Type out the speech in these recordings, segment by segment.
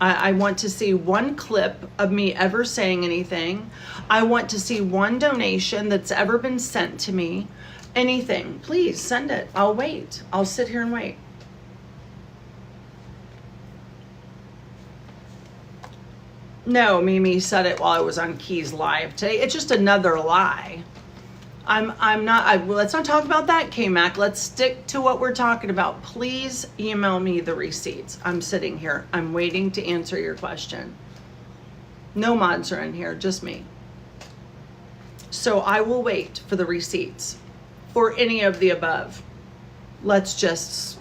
I want to see one clip of me ever saying anything. I want to see one donation that's ever been sent to me. Anything. Please send it. I'll wait. I'll sit here and wait. No, Mimi said it while I was on Key's live today. It's just another lie. I'm not, well, let's not talk about that, K-Mac. Let's stick to what we're talking about. Please email me the receipts. I'm sitting here. I'm waiting to answer your question. No mods are in here, just me. So I will wait for the receipts for any of the above. Let's just...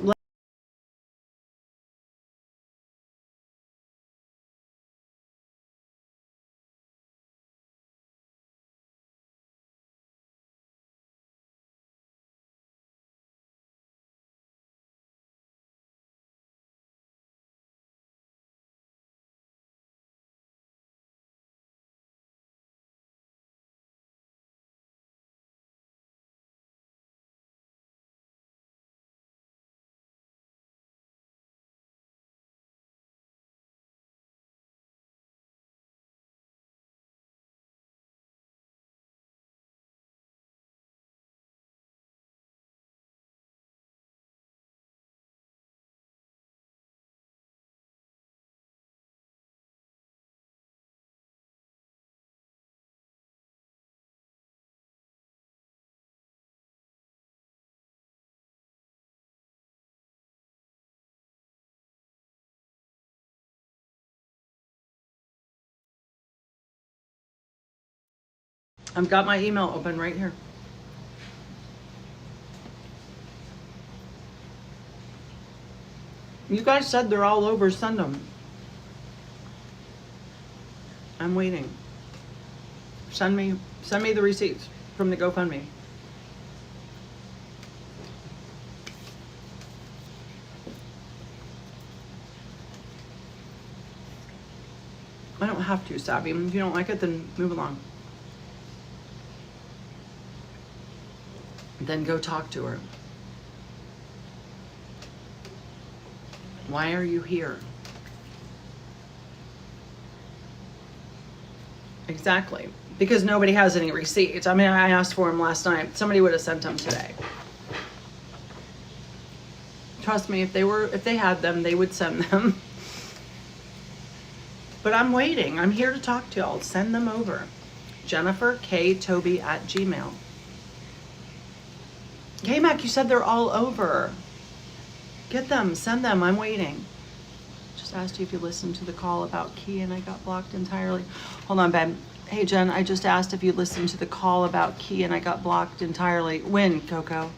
I've got my email open right here. You guys said they're all over. Send them. I'm waiting. Send me the receipts from the GoFundMe. I don't have to, Savvy. If you don't like it, then move along. Then go talk to her. Why are you here? Exactly. Because nobody has any receipts. I mean, I asked for them last night. Somebody would have sent them today. Trust me, if they had them, they would send them. But I'm waiting. I'm here to talk to y'all. Send them over. JenniferKToby@gmail. Hey, Mac, you said they're all over. Get them. Send them. I'm waiting. Just asked you if you listened to the call about Key and I got blocked entirely. Hold on, babe. Hey, Jen, I just asked if you listened to the call about Key and I got blocked entirely. When, Coco?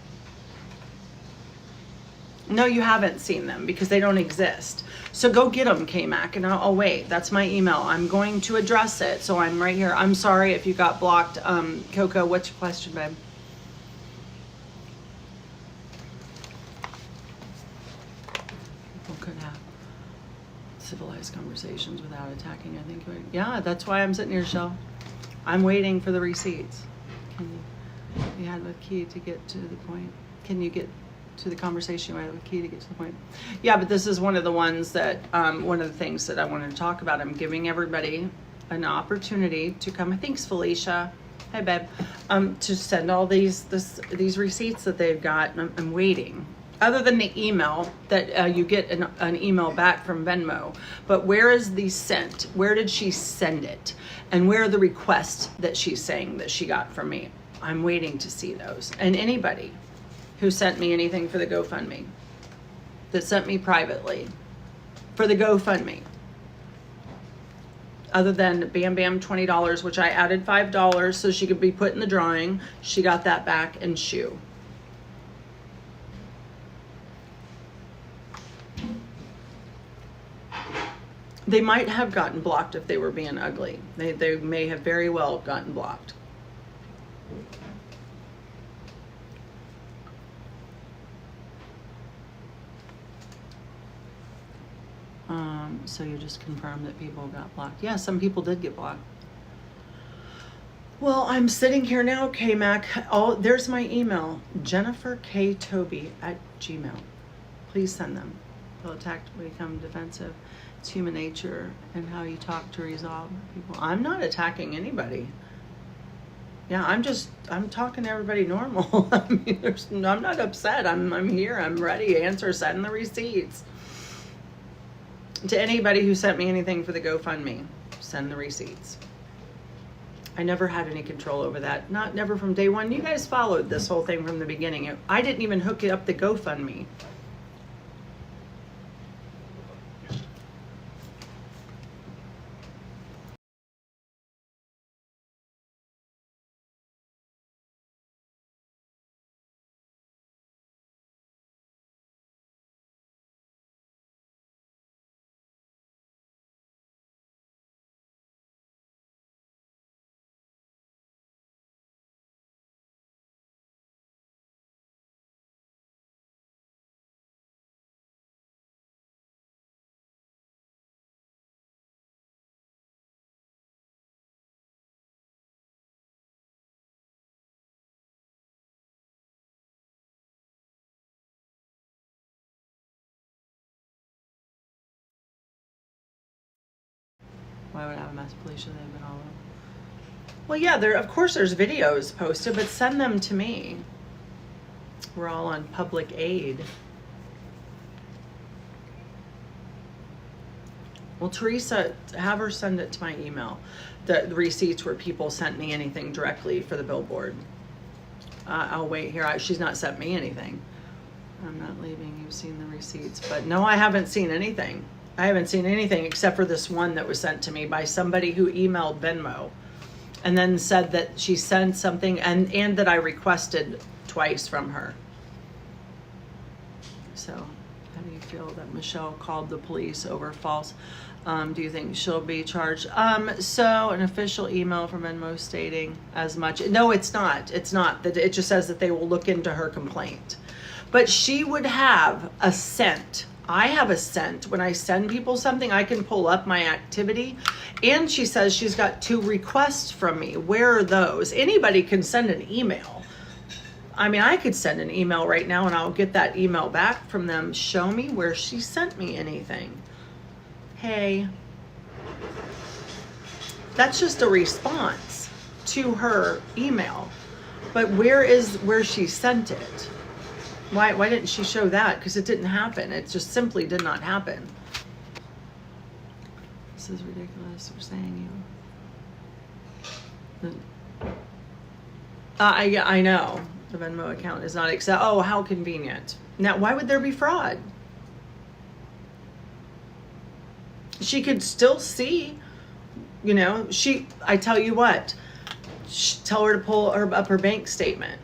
No, you haven't seen them because they don't exist. So go get them, K-Mac, and I'll wait. That's my email. I'm going to address it, so I'm right here. I'm sorry if you got blocked. Coco, what's your question, babe? People could have civilized conversations without attacking, I think. Yeah, that's why I'm sitting here, Shell. I'm waiting for the receipts. You had with Key to get to the point. Can you get to the conversation right with Key to get to the point? Yeah, but this is one of the ones that one of the things that I wanted to talk about. I'm giving everybody an opportunity to come. Thanks, Felicia. Hey, babe. To send all these receipts that they've got. I'm waiting. Other than the email that you get an email back from Venmo, but where is the sent? Where did she send it? And where are the requests that she's saying that she got from me? I'm waiting to see those. And anybody who sent me anything for the GoFundMe, that sent me privately for the GoFundMe, other than Bam Bam $20, which I added $5 so she could be put in the drawing. She got that back, and Shoe. They might have gotten blocked if they were being ugly. They may have very well gotten blocked. So you just confirmed that people got blocked. Yeah, some people did get blocked. Well, I'm sitting here now, K-Mac. Oh, there's my email, JenniferKToby@gmail. Please send them. They'll attack to become defensive. It's human nature and how you talk to resolve people. I'm not attacking anybody. Yeah, I'm talking to everybody normal. I mean, I'm not upset. I'm here. I'm ready. Answer, send the receipts. To anybody who sent me anything for the GoFundMe, send the receipts. I never had any control over that. Never from day one. You guys followed this whole thing from the beginning. I didn't even hook it up the GoFundMe. Why would I have a mess, Felicia? They've been all over. Well, yeah, of course there's videos posted, but send them to me. We're all on public aid. Well, Teresa, have her send it to my email. The receipts where people sent me anything directly for the billboard. I'll wait here. She's not sent me anything. I'm not leaving. You've seen the receipts. But no, I haven't seen anything. I haven't seen anything except for this one that was sent to me by somebody who emailed Venmo and then said that she sent something and that I requested twice from her. So how do you feel that Michelle called the police over false? Do you think she'll be charged? So an official email from Venmo stating as much. No, it's not. It's not. It just says that they will look into her complaint. But she would have a cent. I have a cent. When I send people something, I can pull up my activity. And she says she's got 2 requests from me. Where are those? Anybody can send an email. I mean, I could send an email right now and I'll get that email back from them. Show me where she sent me anything. Hey. That's just a response to her email. But where she sent it? Why didn't she show that? Because it didn't happen. It just simply did not happen. This is ridiculous. We're saying you. I know. The Venmo account is not accept. Oh, how convenient. Now, why would there be fraud? She could still see, you know, I tell you what, tell her to pull up her bank statement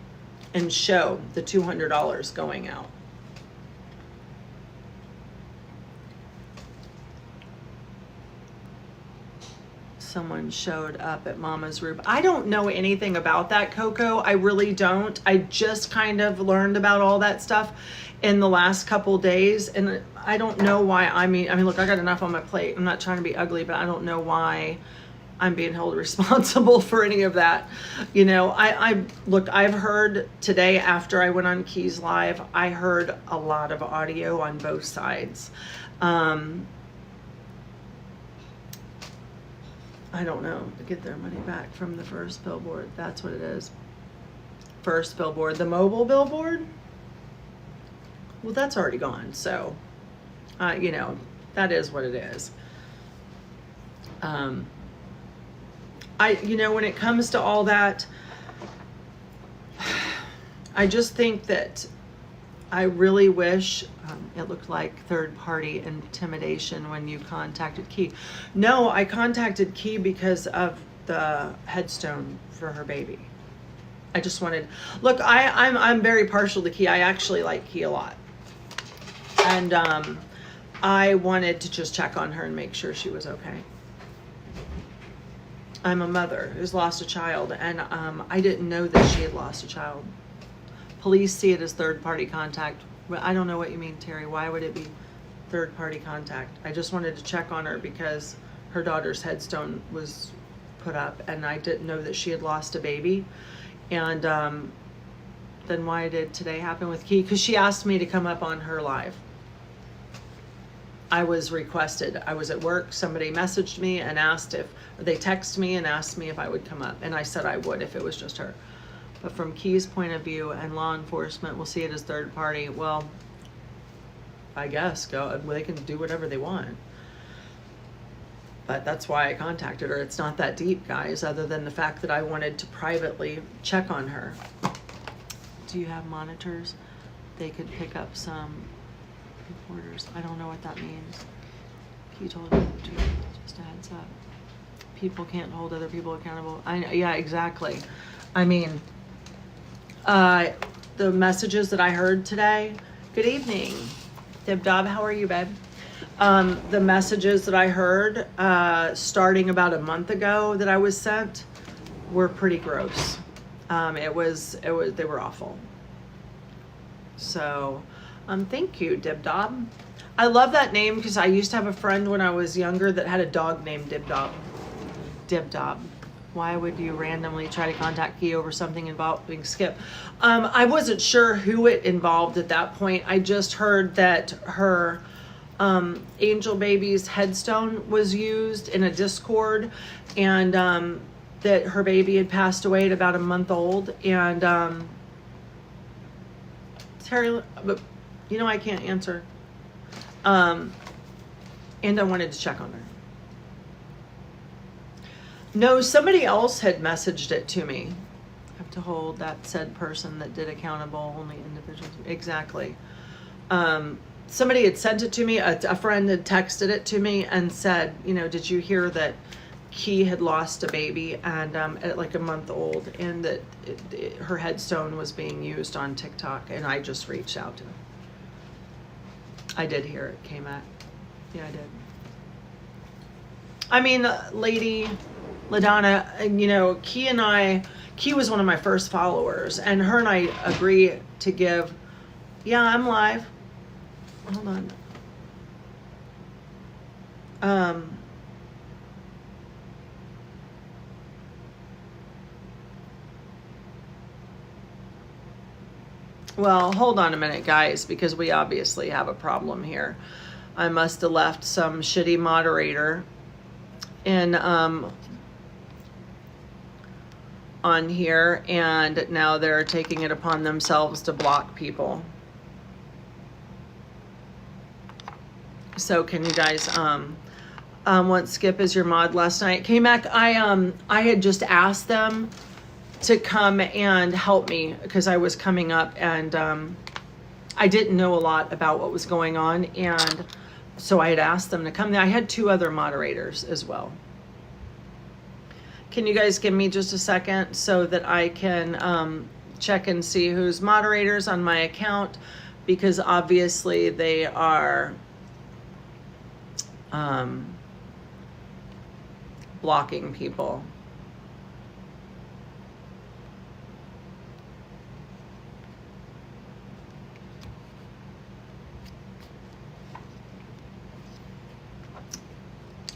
and show the $200 going out. Someone showed up at Mama's roof. I don't know anything about that, Coco. I really don't. I just kind of learned about all that stuff in the last couple days, and I don't know why. I mean, look, I got enough on my plate. I'm not trying to be ugly, but I don't know why I'm being held responsible for any of that. You know, look, I've heard today after I went on Keys Live, I heard a lot of audio on both sides. I don't know, to get their money back from the first billboard. That's what it is. First billboard. The mobile billboard? Well, that's already gone. So, you know, that is what it is. You know, when it comes to all that, I just think that I really wish it looked like third-party intimidation when you contacted Key. No, I contacted Key because of the headstone for her baby. I just wanted, look, I'm very partial to Key. I actually like Key a lot. And I wanted to just check on her and make sure she was okay. I'm a mother who's lost a child, and I didn't know that she had lost a child. Police see it as third-party contact. I don't know what you mean, Terry. Why would it be third-party contact? I just wanted to check on her because her daughter's headstone was put up, and I didn't know that she had lost a baby. And then why did today happen with Key? Because she asked me to come up on her live. I was requested. I was at work. Somebody messaged me and asked if, or they texted me and asked me if I would come up. And I said I would if it was just her. But from Key's point of view and law enforcement will see it as third party. Well, I guess they can do whatever they want. But that's why I contacted her. It's not that deep, guys, other than the fact that I wanted to privately check on her. Do you have monitors? They could pick up some reporters. I don't know what that means. He told me to, just a heads up. People can't hold other people accountable. Yeah, exactly. I mean, the messages that I heard today. Good evening, Dib Dob. How are you, babe? The messages that I heard starting about a month ago that I was sent were pretty gross. They were awful. So, thank you, Dib Dob. I love that name because I used to have a friend when I was younger that had a dog named Dib Dob. Dib Dob. Why would you randomly try to contact Key over something involving Skip? I wasn't sure who it involved at that point. I just heard that her angel baby's headstone was used in a Discord, and that her baby had passed away at about a month old. And Terry, but you know I can't answer. And I wanted to check on her. No, somebody else had messaged it to me. I have to hold that said person that did accountable, only individuals. Exactly. Somebody had sent it to me. A friend had texted it to me and said, you know, did you hear that Key had lost a baby and at like a month old, and that her headstone was being used on TikTok? And I just reached out to her. I did hear it came at. Yeah, I did. I mean, Lady LaDonna, you know, Key was one of my first followers, and her and I agree to give. Yeah, I'm live. Hold on. Well, hold on a minute, guys, because we obviously have a problem here. I must have left some shitty moderator in on here, and now they're taking it upon themselves to block people. So can you guys once Skip is your mod last night came back, I had just asked them to come and help me because I was coming up, and I didn't know a lot about what was going on, and so I had asked them to come. I had 2 other moderators as well. Can you guys give me just a second so that I can check and see who's moderators on my account, because obviously they are blocking people.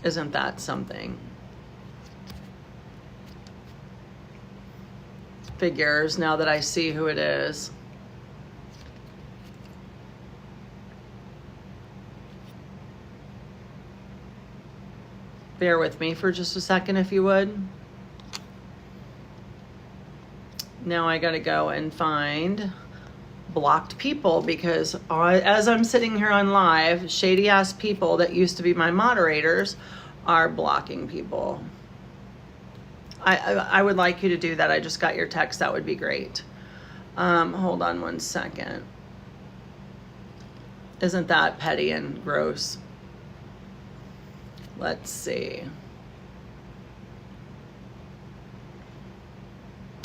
Isn't that something? Figures, now that I see who it is. Bear with me for just a second, if you would. Now I gotta go and find blocked people, because as I'm sitting here on live, shady ass people that used to be my moderators are blocking people. I would like you to do that. I just got your text. That would be great. Hold on one second. Isn't that petty and gross? Let's see.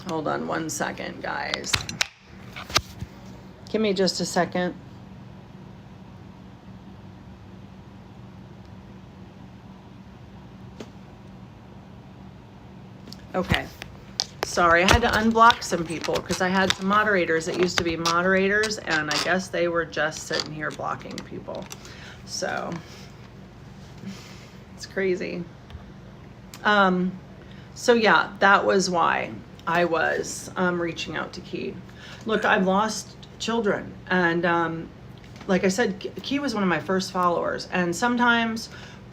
Hold on one second, guys. Give me just a second. Okay. Sorry, I had to unblock some people because I had some moderators that used to be moderators, and I guess they were just sitting here blocking people. So it's crazy. So yeah, that was why I was reaching out to Key. Look, I've lost children, and like I said, Key was one of my first followers, and sometimes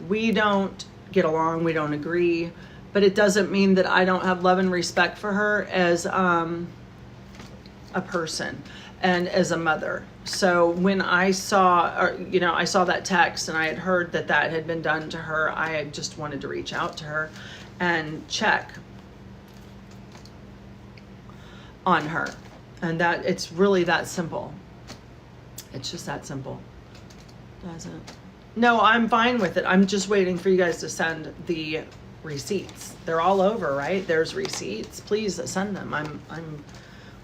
we don't get along, we don't agree, but it doesn't mean that I don't have love and respect for her as a person and as a mother. So when I saw, I saw that text and I had heard that that had been done to her, I just wanted to reach out to her and check on her. And that it's really that simple. It's just that simple. No, I'm fine with it. I'm just waiting for you guys to send the receipts. They're all over, right? There's receipts. Please send them. I'm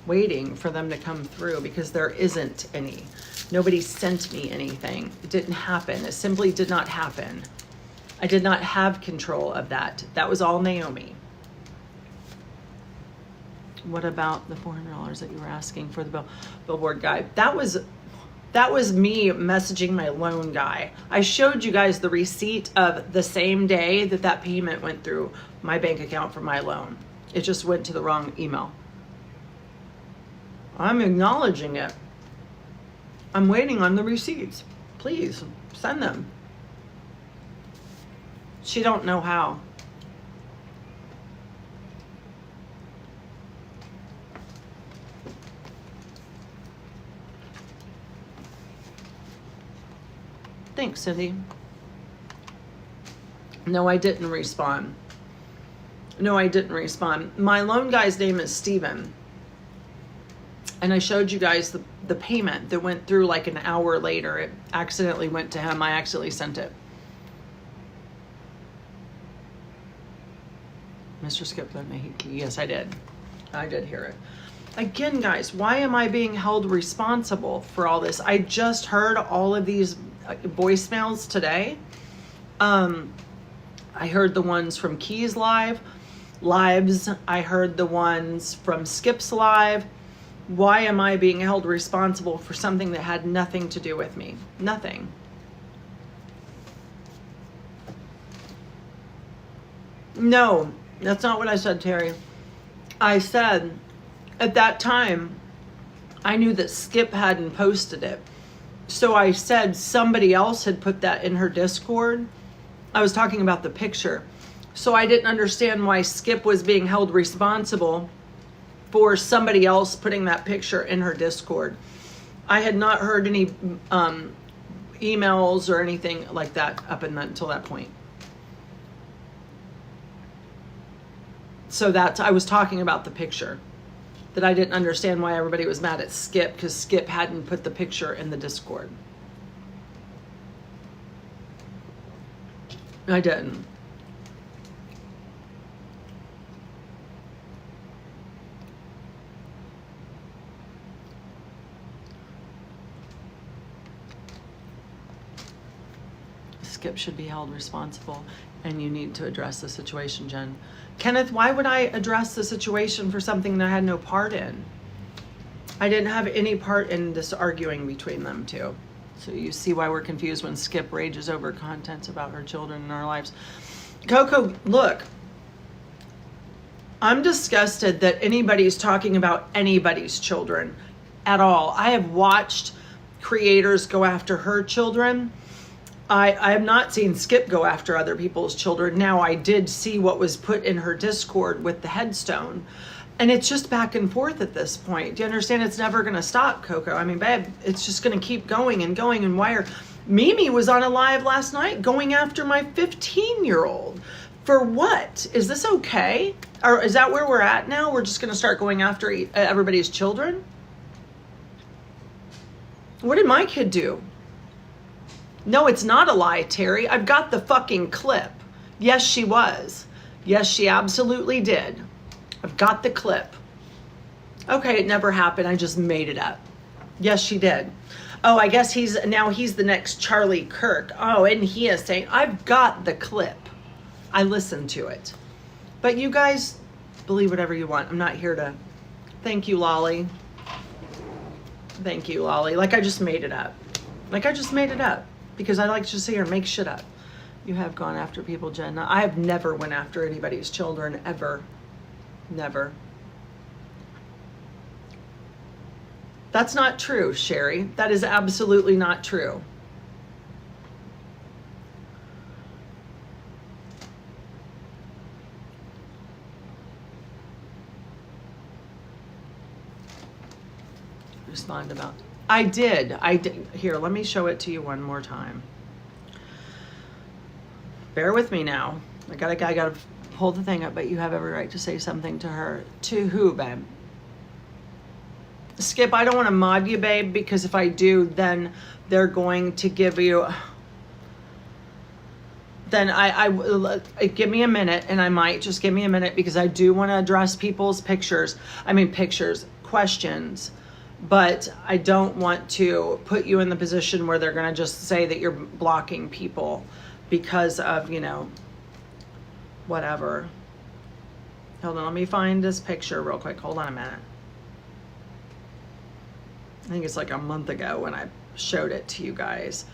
waiting for them to come through because there isn't any. Nobody sent me anything. It didn't happen. It simply did not happen. I did not have control of that. That was all Naomi. What about the $400 that you were asking for the billboard guy? That was me messaging my loan guy. I showed you guys the receipt of the same day that that payment went through my bank account for my loan. It just went to the wrong email. I'm acknowledging it. I'm waiting on the receipts. Please send them. She don't know how. Thanks, Cindy. No, I didn't respond. My loan guy's name is Steven. And I showed you guys the payment that went through like an hour later. It accidentally went to him. I accidentally sent it. Mr. Skip, yes, I did. I did hear it. Again, guys, why am I being held responsible for all this? I just heard all of these voicemails today. I heard the ones from Key's lives. I heard the ones from Skip's live. Why am I being held responsible for something that had nothing to do with me? Nothing. No, that's not what I said, Terry. I said at that time, I knew that Skip hadn't posted it. So I said somebody else had put that in her Discord. I was talking about the picture. So I didn't understand why Skip was being held responsible for somebody else putting that picture in her Discord. I had not heard any emails or anything like that up until that point. So I was talking about the picture. That I didn't understand why everybody was mad at Skip because Skip hadn't put the picture in the Discord. I didn't. Skip should be held responsible, and you need to address the situation, Jen. Kenneth, why would I address the situation for something that I had no part in? I didn't have any part in this arguing between them two. So you see why we're confused when Skip rages over content about her children and our lives. Coco, look, I'm disgusted that anybody's talking about anybody's children at all. I have watched creators go after her children. I have not seen Skip go after other people's children. Now, I did see what was put in her Discord with the headstone. And it's just back and forth at this point. Do you understand? It's never going to stop, Coco. I mean, babe, it's just going to keep going and going. And Mimi was on a live last night going after my 15-year-old. For what? Is this okay? Or is that where we're at now? We're just going to start going after everybody's children? What did my kid do? No, it's not a lie, Terry. I've got the fucking clip. Yes, she was. Yes, she absolutely did. I've got the clip. Okay, it never happened. I just made it up. Yes, she did. Oh, I guess he's the next Charlie Kirk. Oh, and he is saying, I've got the clip. I listened to it. But you guys believe whatever you want. I'm not here to... Thank you, Lolly. Thank you, Lolly. Like I just made it up. Because I like to just sit here and make shit up. You have gone after people, Jen. I have never went after anybody's children, ever. Never. That's not true, Sherry. That is absolutely not true. Respond about. I did. Here, let me show it to you one more time. Bear with me now. I gotta hold the thing up, but you have every right to say something to her. To who, babe? Skip, I don't want to mod you, babe, because if I do, then they're going to give you. Then I give me a minute, and I might just give me a minute because I do want to address people's questions, but I don't want to put you in the position where they're going to just say that you're blocking people because of, whatever. Hold on, let me find this picture real quick. Hold on a minute. I think it's like a month ago when I showed it to you guys.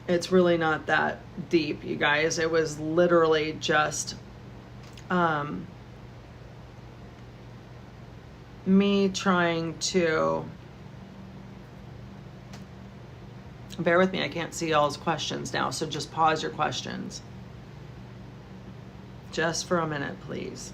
It's really not that deep, you guys. It was literally just me trying to, bear with me, I can't see all his questions now, so just pause your questions. Just for a minute, please.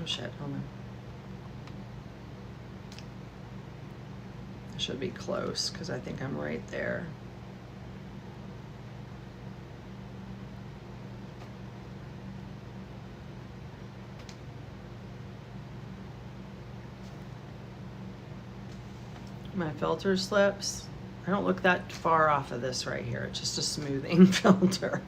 Oh shit, hold on. I should be close because I think I'm right there. My filter slips. I don't look that far off of this right here. It's just a smoothing filter.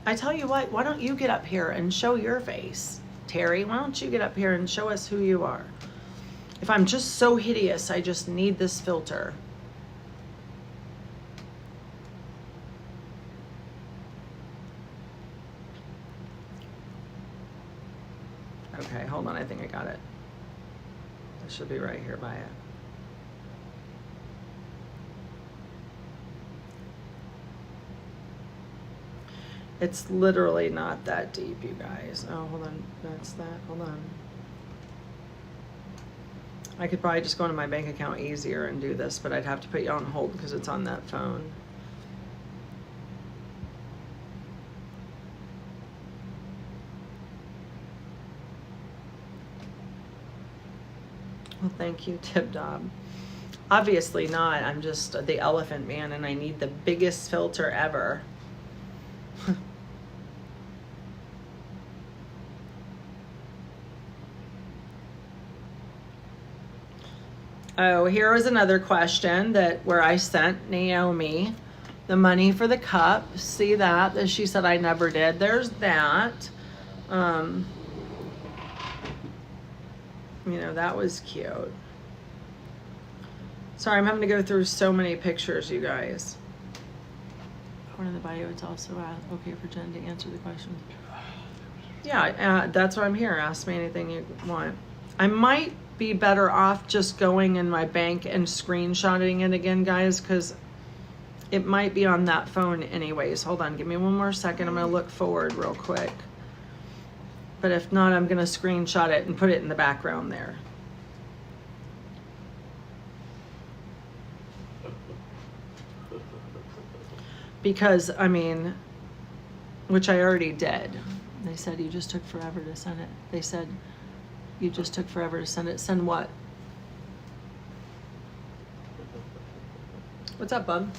I tell you what, why don't you get up here and show your face? Terry, why don't you get up here and show us who you are? If I'm just so hideous, I just need this filter. Okay, hold on, I think I got it. It should be right here by it. It's literally not that deep, you guys. Oh, hold on. That's that. Hold on. I could probably just go into my bank account easier and do this, but I'd have to put you on hold because it's on that phone. Well, thank you, Tib Dob. Obviously not. I'm just the elephant man, and I need the biggest filter ever. Oh, here was another question where I sent Naomi the money for the cup. See that she said I never did. There's that. That was cute. Sorry, I'm having to go through so many pictures, you guys. One in the bio, it's also okay for Jen to answer the question. Yeah, that's why I'm here. Ask me anything you want. I might be better off just going in my bank and screenshotting it again, guys, because it might be on that phone anyways. Hold on, give me one more second. I'm going to look forward real quick. But if not, I'm going to screenshot it and put it in the background there. Because, which I already did. They said you just took forever to send it. They said you just took forever to send it. Send what? What's up, bub?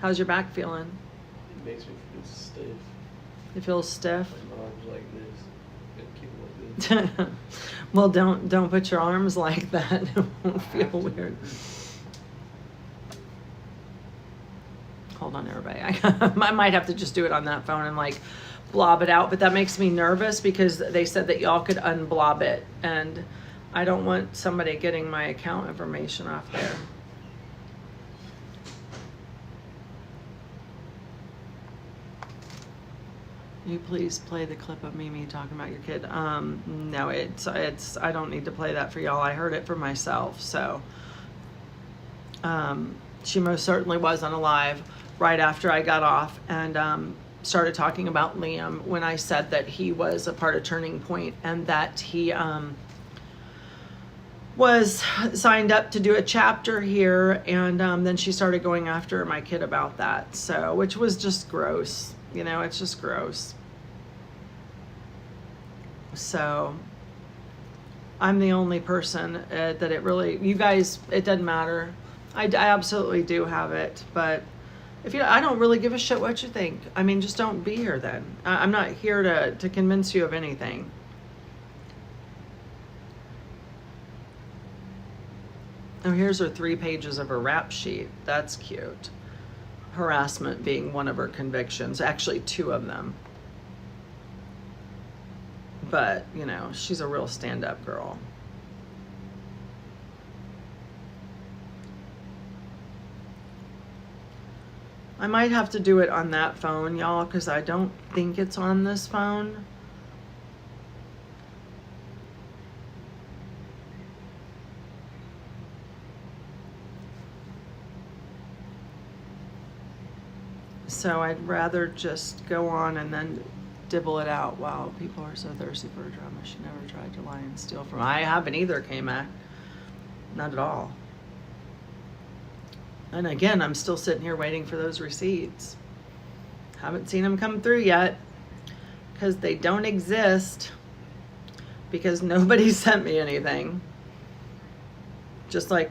How's your back feeling? It makes me feel stiff. You feel stiff? My arms like this. Gotta keep it like this. Well, don't put your arms like that. It won't feel weird. Hold on, everybody. I might have to just do it on that phone and blob it out, but that makes me nervous because they said that y'all could unblob it, and I don't want somebody getting my account information off there. You please play the clip of Mimi talking about your kid. No, it's I don't need to play that for y'all. I heard it for myself. So she most certainly wasn't alive right after I got off and started talking about Liam when I said that he was a part of Turning Point and that he was signed up to do a chapter here, and then she started going after my kid about that. So, which was just gross. You know, it's just gross. So, I'm the only person that it really, you guys, it doesn't matter. I absolutely do have it, but if you, I don't really give a shit what you think. I mean, just don't be here then. I'm not here to convince you of anything. Oh, here's her 3 pages of her rap sheet. That's cute. Harassment being one of her convictions. Actually, 2 of them. But, you know, she's a real stand-up girl. I might have to do it on that phone, y'all, because I don't think it's on this phone. So I'd rather just go on and then dibble it out. Wow, people are so thirsty for a drama. She never tried to lie and steal from. I haven't either, K-Mac. Not at all. And again, I'm still sitting here waiting for those receipts. Haven't seen them come through yet because they don't exist because nobody sent me anything. Just like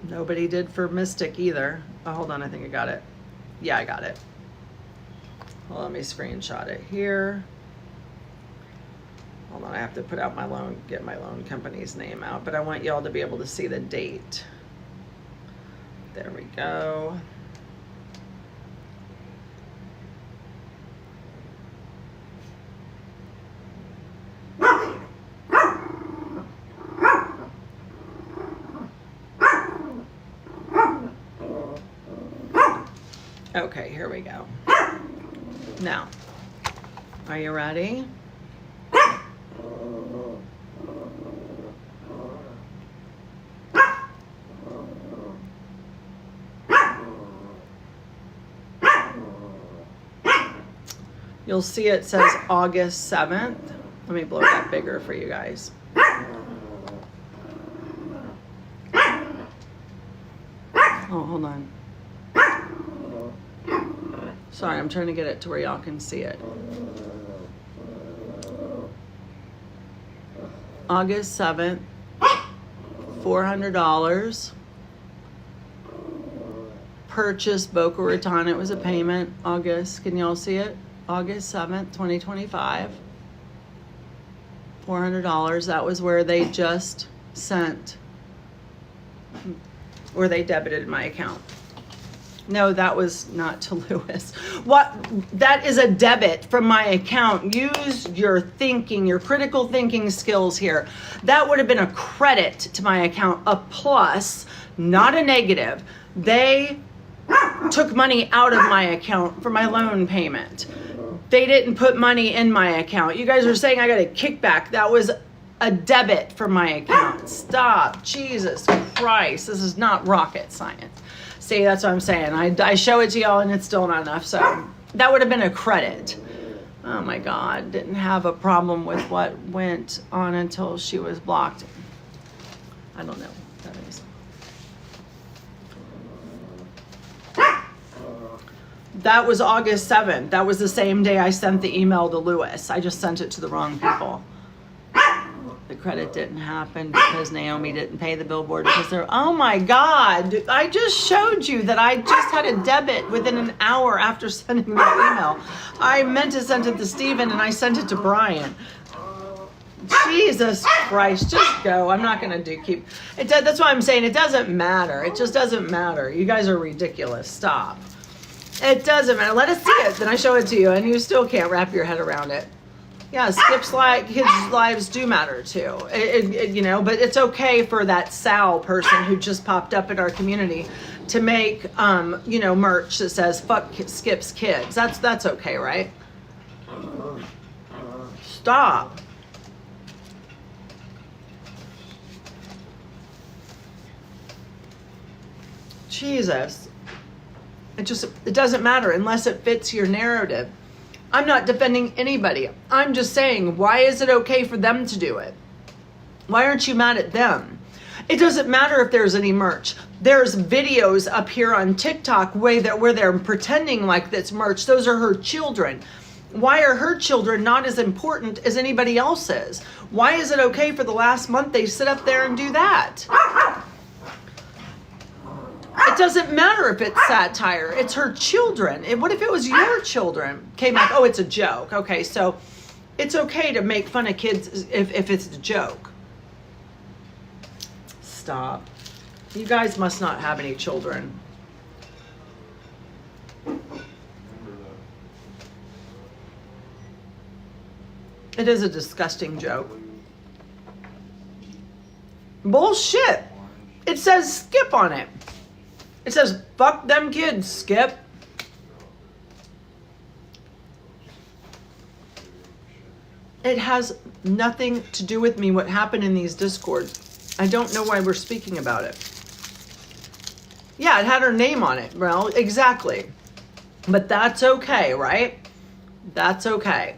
nobody did for Mystic either. Oh, hold on, I think I got it. Yeah, I got it. Well, let me screenshot it here. Hold on, I have to put out my loan, get my loan company's name out, but I want y'all to be able to see the date. There we go. Okay, here we go. Now, are you ready? You'll see it says August 7th. Let me blow that bigger for you guys. Oh, hold on. Sorry, I'm trying to get it to where y'all can see it. August 7th, $400. Purchase Boca Raton. It was a payment. August, can y'all see it? August 7th, 2025. $400. That was where they just sent, where they debited my account. No, that was not to Lewis. What? That is a debit from my account. Use your thinking, your critical thinking skills here. That would have been a credit to my account, a plus, not a negative. They took money out of my account for my loan payment. They didn't put money in my account. You guys are saying I got a kickback. That was a debit from my account. Stop. Jesus Christ. This is not rocket science. See, that's what I'm saying. I show it to y'all and it's still not enough. So that would have been a credit. Oh my God. Didn't have a problem with what went on until she was blocked. I don't know what that is. That was August 7th. That was the same day I sent the email to Lewis. I just sent it to the wrong people. The credit didn't happen because Naomi didn't pay the billboard because they're, oh my God, I just showed you that I just had a debit within an hour after sending that email. I meant to send it to Steven and I sent it to Brian. Jesus Christ, just go. I'm not going to keep, that's why I'm saying it doesn't matter. It just doesn't matter. You guys are ridiculous. Stop. It doesn't matter. Let us see it. Then I show it to you and you still can't wrap your head around it. Yeah, Skip's kids' lives do matter too. You know, but it's okay for that Sal person who just popped up in our community to make, you know, merch that says "fuck Skip's kids." That's okay, right? Stop. Jesus. It doesn't matter unless it fits your narrative. I'm not defending anybody. I'm just saying, why is it okay for them to do it? Why aren't you mad at them? It doesn't matter if there's any merch. There's videos up here on TikTok where they're pretending like that's merch. Those are her children. Why are her children not as important as anybody else's? Why is it okay for the last month they sit up there and do that? It doesn't matter if it's satire. It's her children. What if it was your children? Came back, oh, it's a joke. Okay, so it's okay to make fun of kids if it's a joke. Stop. You guys must not have any children. It is a disgusting joke. Bullshit. It says Skip on it. It says, fuck them kids, Skip. It has nothing to do with me, what happened in these discords. I don't know why we're speaking about it. Yeah, it had her name on it. Well, exactly. But that's okay, right? That's okay.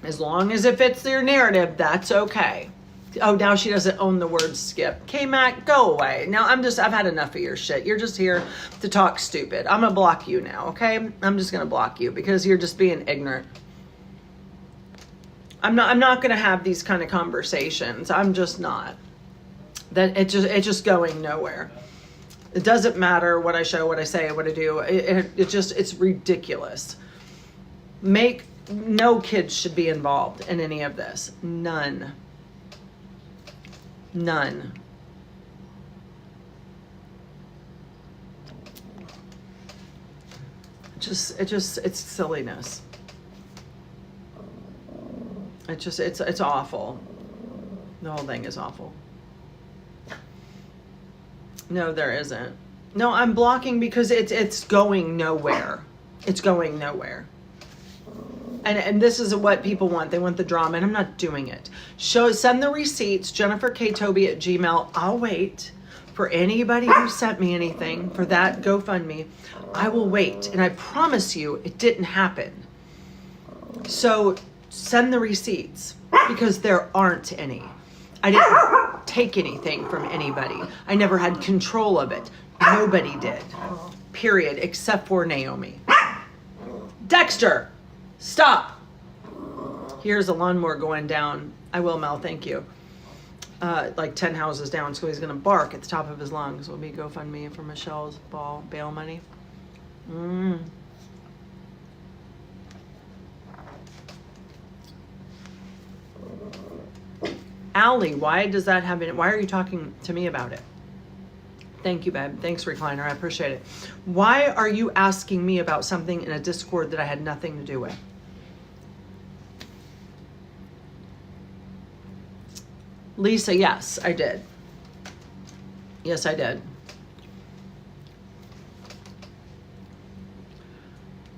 As long as it fits their narrative, that's okay. Oh, now she doesn't own the word Skip. K-Mac, go away. Now I've had enough of your shit. You're just here to talk stupid. I'm gonna block you now, okay? I'm just gonna block you because you're just being ignorant. I'm not gonna have these kind of conversations. I'm just not. It's just going nowhere. It doesn't matter what I show, what I say, what I do. It's ridiculous. No kids should be involved in any of this. None. It's silliness. It's awful. The whole thing is awful. No, there isn't. No, I'm blocking because it's going nowhere. It's going nowhere. And this is what people want. They want the drama, and I'm not doing it. Send the receipts, JenniferKToby@gmail. I'll wait for anybody who sent me anything for that GoFundMe. I will wait, and I promise you it didn't happen. So send the receipts because there aren't any. I didn't take anything from anybody. I never had control of it. Nobody did. Period, except for Naomi. Dexter! Stop. Here's a lawnmower going down. I will, Mel, thank you. Like 10 houses down, so he's going to bark at the top of his lungs. Will be GoFundMe for Michelle's bail money. Allie, why does that happen? Why are you talking to me about it? Thank you, babe. Thanks, Recliner. I appreciate it. Why are you asking me about something in a Discord that I had nothing to do with? Lisa, yes, I did. Yes, I did.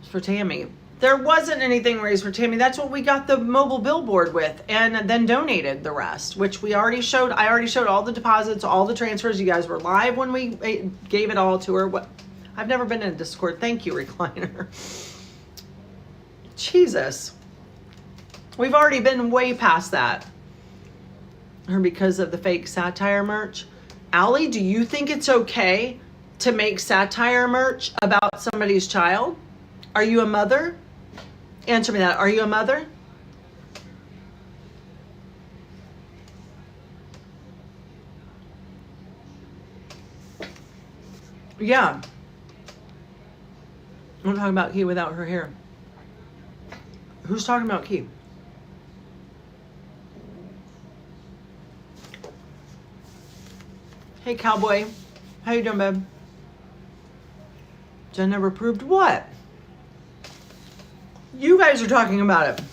For Tammy. There wasn't anything raised for Tammy. That's what we got the mobile billboard with, and then donated the rest, which we already showed. I already showed all the deposits, all the transfers. You guys were live when we gave it all to her. I've never been in a Discord. Thank you, Recliner. Jesus. We've already been way past that. Or because of the fake satire merch. Allie, do you think it's okay to make satire merch about somebody's child? Are you a mother? Answer me that. Are you a mother? Yeah. I'm talking about Key without her hair. Who's talking about Key? Hey, cowboy. How you doing, babe? Jen never proved what? You guys are talking about it.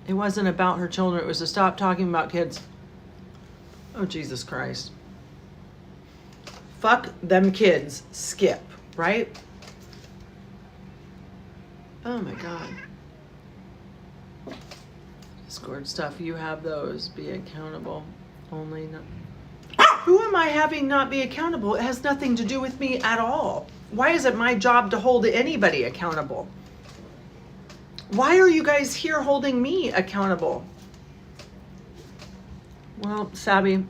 It wasn't about her children. It was to stop talking about kids. Oh, Jesus Christ. Fuck them kids. Skip, right? Oh my God. Discord stuff, you have those. Be accountable. Only no. Who am I having not be accountable? It has nothing to do with me at all. Why is it my job to hold anybody accountable? Why are you guys here holding me accountable? Well, Sabby,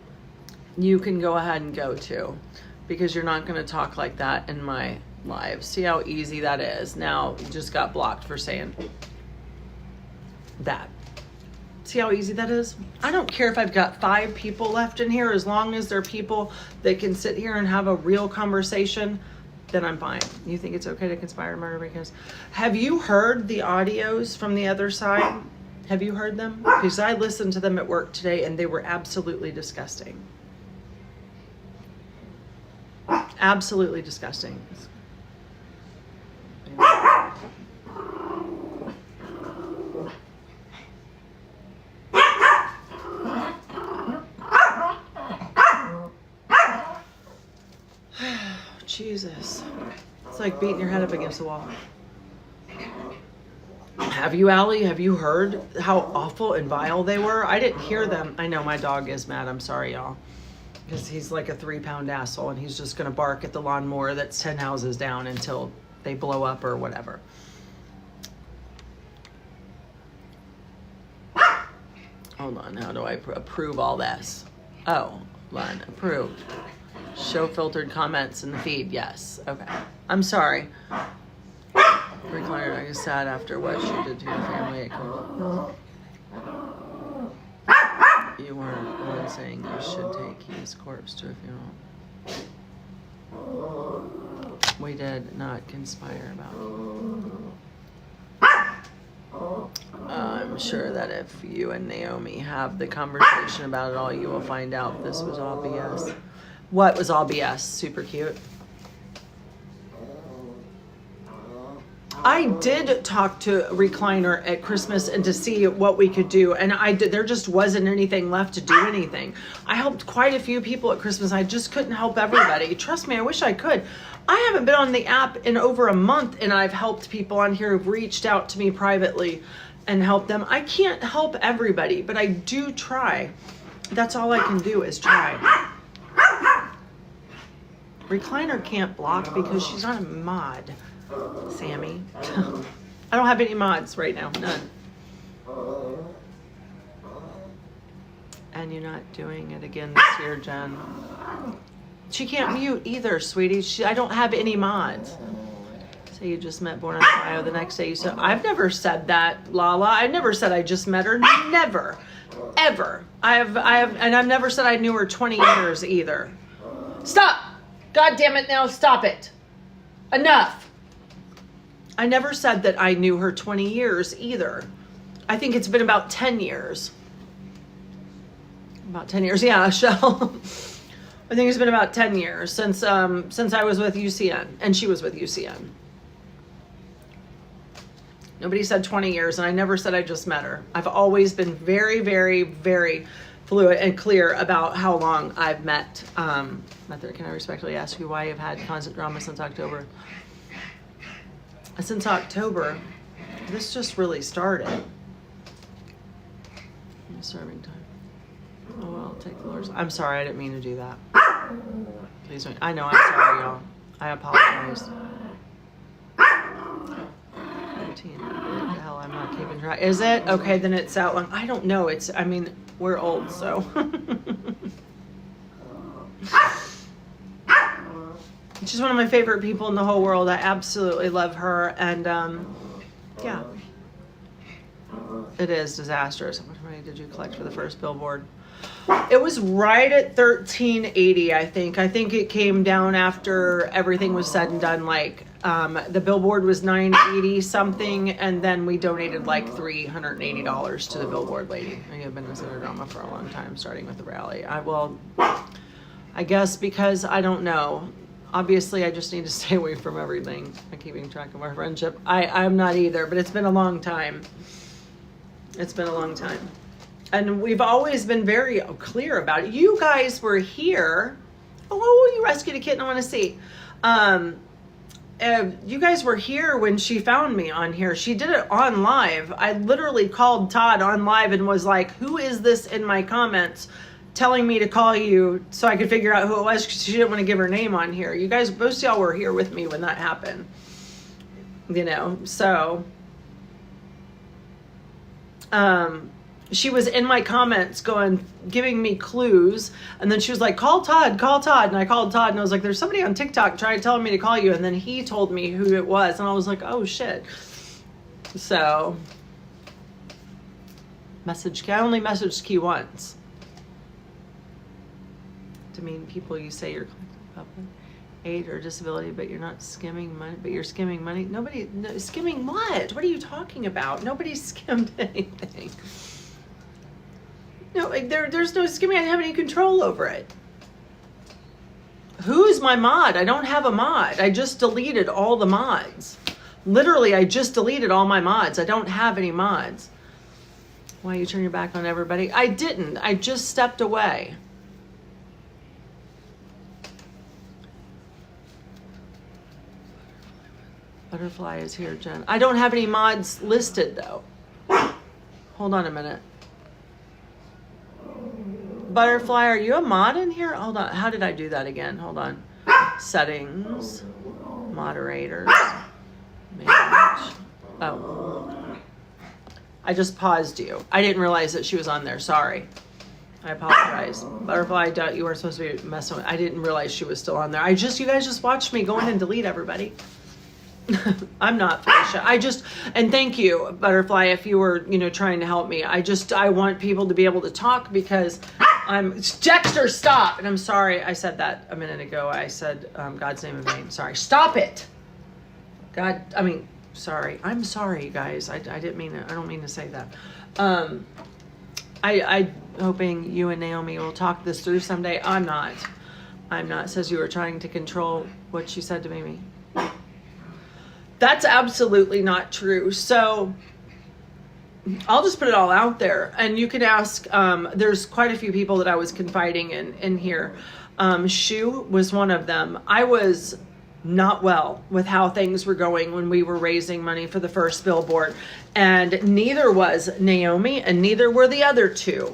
you can go ahead and go too, because you're not going to talk like that in my live. See how easy that is? Now you just got blocked for saying that. See how easy that is? I don't care if I've got 5 people left in here, as long as they're people that can sit here and have a real conversation, then I'm fine. You think it's okay to conspire to murder because... Have you heard the audios from the other side? Have you heard them? Because I listened to them at work today and they were absolutely disgusting. Absolutely disgusting. Jesus. It's like beating your head up against the wall. Have you, Allie? Have you heard how awful and vile they were? I didn't hear them. I know my dog is mad. I'm sorry, y'all. Because he's like a 3-pound asshole and he's just going to bark at the lawnmower that's 10 houses down until they blow up or whatever. Hold on. How do I approve all this? Oh, hold on. Approved. Show filtered comments in the feed. Yes. Okay. I'm sorry. Recliner, I was sad after what she did to your family. You weren't one saying you should take his corpse to a funeral. We did not conspire about it. I'm sure that if you and Naomi have the conversation about it all, you will find out this was all BS. What was all BS? Super cute. I did talk to Recliner at Christmas and to see what we could do, and there just wasn't anything left to do anything. I helped quite a few people at Christmas. I just couldn't help everybody. Trust me, I wish I could. I haven't been on the app in over a month, and I've helped people on here who've reached out to me privately and helped them. I can't help everybody, but I do try. That's all I can do is try. Recliner can't block because she's not a mod. Sammy. I don't have any mods right now. None. And you're not doing it again this year, Jen. She can't mute either, sweetie. I don't have any mods. So you just met Born on Ohio the next day. You said, I've never said that, Lala. I never said I just met her. Never. Ever. And I've never said I knew her 20 years either. Stop! God damn it now, stop it. Enough. I never said that I knew her 20 years either. I think it's been about 10 years. About 10 years, yeah, Shell. I think it's been about 10 years since I was with UCN and she was with UCN. Nobody said 20 years, and I never said I just met her. I've always been very, very, very fluid and clear about how long I've met her. Can I respectfully ask you why you've had constant drama since October? Since October, this just really started. Serving time. Oh well, take the Lord's. I'm sorry, I didn't mean to do that. Please don't. I know, I'm sorry, y'all. I apologize. 13. What the hell? I'm not keeping track. Is it? Okay, then it's out long. I don't know. I mean, we're old, so. She's one of my favorite people in the whole world. I absolutely love her. And, yeah. It is disastrous. How much money did you collect for the first billboard? It was right at $13.80, I think. I think it came down after everything was said and done. Like, the billboard was $9.80 something, and then we donated like $380 to the billboard lady. I have been in Center Drama for a long time, starting with the rally. I guess because I don't know. Obviously, I just need to stay away from everything. I'm keeping track of our friendship. I'm not either, but it's been a long time. It's been a long time. And we've always been very clear about it. You guys were here. Oh, you rescued a kitten. I want to see. you guys were here when she found me on here. She did it on live. I literally called Todd on live and was like, who is this in my comments telling me to call you, so I could figure out who it was, because she didn't want to give her name on here. You guys, most of y'all were here with me when that happened. You know, so she was in my comments giving me clues, and then she was like, call Todd, and I called Todd, and I was like, there's somebody on TikTok telling me to call you, and then he told me who it was, and I was like, oh shit. So I only messaged Key once. To mean people you say you're public aid or disability, but you're not skimming money, but you're skimming money. Skimming what? What are you talking about? Nobody skimmed anything. No, there's no skimming. I didn't have any control over it. Who's my mod? I don't have a mod. I just deleted all the mods. Literally, I just deleted all my mods. I don't have any mods. Why you turn your back on everybody? I didn't. I just stepped away. Butterfly is here, Jen. I don't have any mods listed, though. Hold on a minute. Butterfly, are you a mod in here? Hold on. How did I do that again? Hold on. Settings. Moderators. Manage. Oh. I just paused you. I didn't realize that she was on there. Sorry. I apologize. Butterfly, you were supposed to be messing with. I didn't realize she was still on there. You guys just watched me go in and delete everybody. I'm not Felicia. And thank you, Butterfly, if you were, trying to help me. I want people to be able to talk, because Dexter, stop. And I'm sorry, I said that a minute ago. I said God's name in vain. Sorry. Stop it. Sorry. I'm sorry, you guys. I didn't mean it. I don't mean to say that. I hoping you and Naomi will talk this through someday. I'm not. Says you were trying to control what she said to Mimi. That's absolutely not true. So I'll just put it all out there, and you can ask. There's quite a few people that I was confiding in here. Shu was one of them. I was not well with how things were going when we were raising money for the first billboard, and neither was Naomi, and neither were the other two.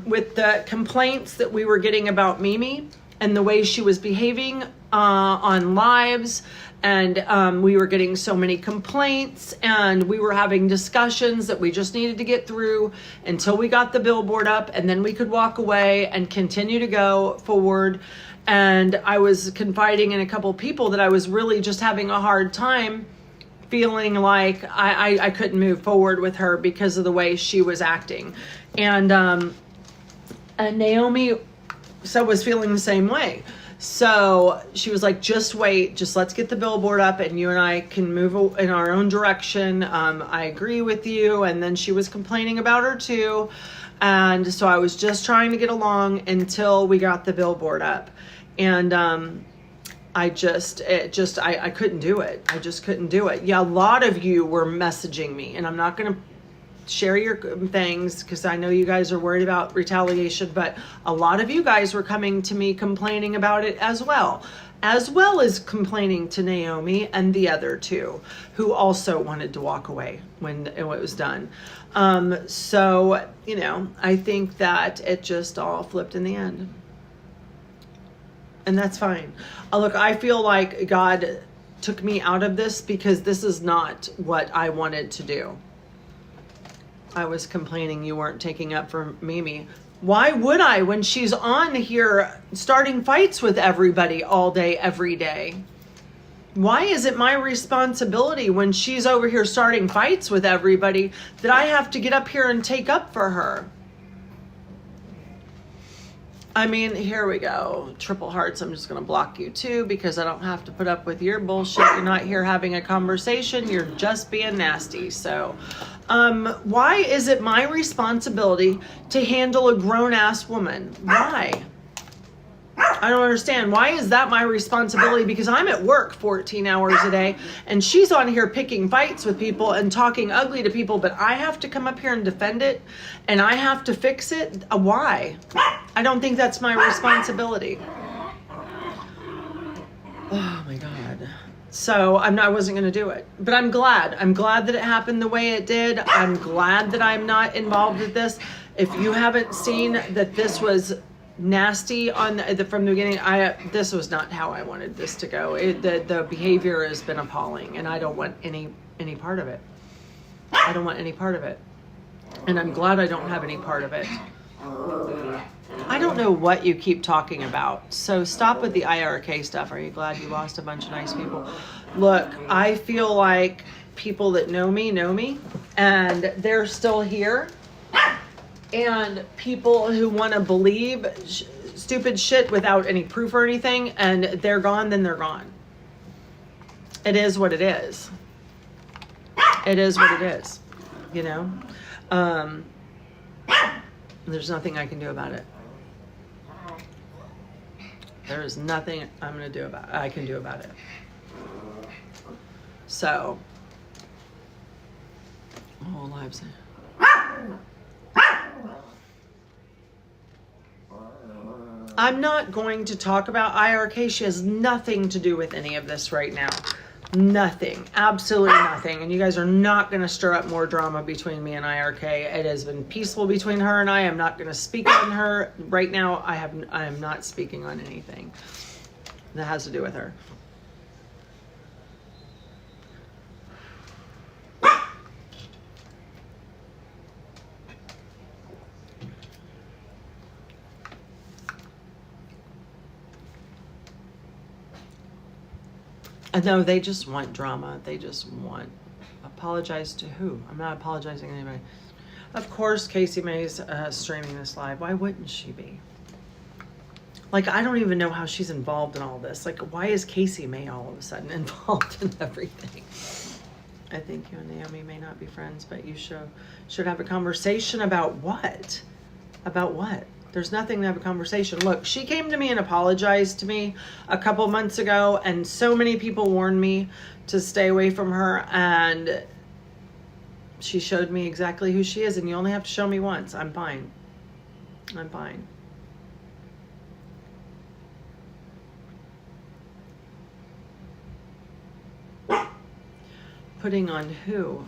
With the complaints that we were getting about Mimi and the way she was behaving on lives, and we were getting so many complaints, and we were having discussions that we just needed to get through until we got the billboard up, and then we could walk away and continue to go forward. And I was confiding in a couple people that I was really just having a hard time, feeling like I couldn't move forward with her because of the way she was acting. And Naomi was feeling the same way. So she was like, just wait, just let's get the billboard up and you and I can move in our own direction. I agree with you. And then she was complaining about her too. And so I was just trying to get along until we got the billboard up. And I couldn't do it. I just couldn't do it. Yeah, a lot of you were messaging me, and I'm not going to share your things because I know you guys are worried about retaliation, but a lot of you guys were coming to me complaining about it as well as complaining to Naomi and the other two who also wanted to walk away when it was done. So, I think that it just all flipped in the end. And that's fine. Look, I feel like God took me out of this because this is not what I wanted to do. I was complaining you weren't taking up for Mimi. Why would I when she's on here starting fights with everybody all day, every day? Why is it my responsibility when she's over here starting fights with everybody that I have to get up here and take up for her? I mean, here we go. Triple hearts. I'm just going to block you too because I don't have to put up with your bullshit. You're not here having a conversation. You're just being nasty. So, why is it my responsibility to handle a grown-ass woman? Why? I don't understand. Why is that my responsibility? Because I'm at work 14 hours a day and she's on here picking fights with people and talking ugly to people, but I have to come up here and defend it and I have to fix it. Why? I don't think that's my responsibility. Oh my God. So I wasn't going to do it, but I'm glad that it happened the way it did. I'm glad that I'm not involved with this. If you haven't seen that this was nasty from the beginning, this was not how I wanted this to go. The behavior has been appalling, and I don't want any part of it. I don't want any part of it. And I'm glad I don't have any part of it. I don't know what you keep talking about. So stop with the IRK stuff. Are you glad you lost a bunch of nice people? Look, I feel like people that know me, and they're still here. And people who want to believe stupid shit without any proof or anything, and they're gone, then they're gone. It is what it is. It is what it is, you know? There's nothing I can do about it. There is nothing I can do about it. So, all lives. I'm not going to talk about IRK. She has nothing to do with any of this right now. Nothing. Absolutely nothing. And you guys are not going to stir up more drama between me and IRK. It has been peaceful between her and I. I'm not going to speak on her. Right now, I am not speaking on anything that has to do with her. No, they just want drama. They just want. Apologize to who? I'm not apologizing to anybody. Of course, Casey May's streaming this live. Why wouldn't she be? Like, I don't even know how she's involved in all this. Like, why is Casey May all of a sudden involved in everything? I think you and Naomi may not be friends, but you should have a conversation about what? About what? There's nothing to have a conversation. Look, she came to me and apologized to me a couple months ago, and so many people warned me to stay away from her, and she showed me exactly who she is, and you only have to show me once. I'm fine. I'm fine. Putting on who?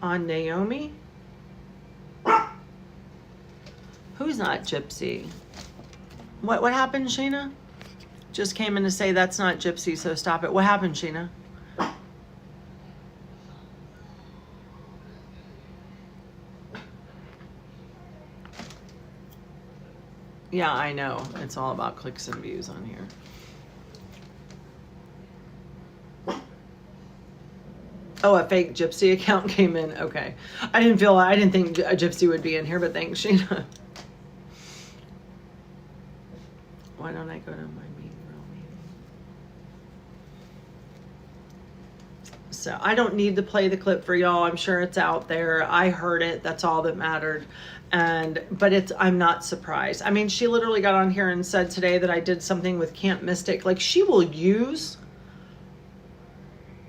On Naomi? Who's not Gypsy? What happened, Sheena? Just came in to say that's not Gypsy, so stop it. What happened, Sheena? Yeah, I know. It's all about clicks and views on here. Oh, a fake Gypsy account came in. Okay. I didn't think a Gypsy would be in here, but thanks, Sheena. Why don't I go to my meeting room meeting? So I don't need to play the clip for y'all. I'm sure it's out there. I heard it. That's all that mattered. But I'm not surprised. I mean, she literally got on here and said today that I did something with Camp Mystic. Like, she will use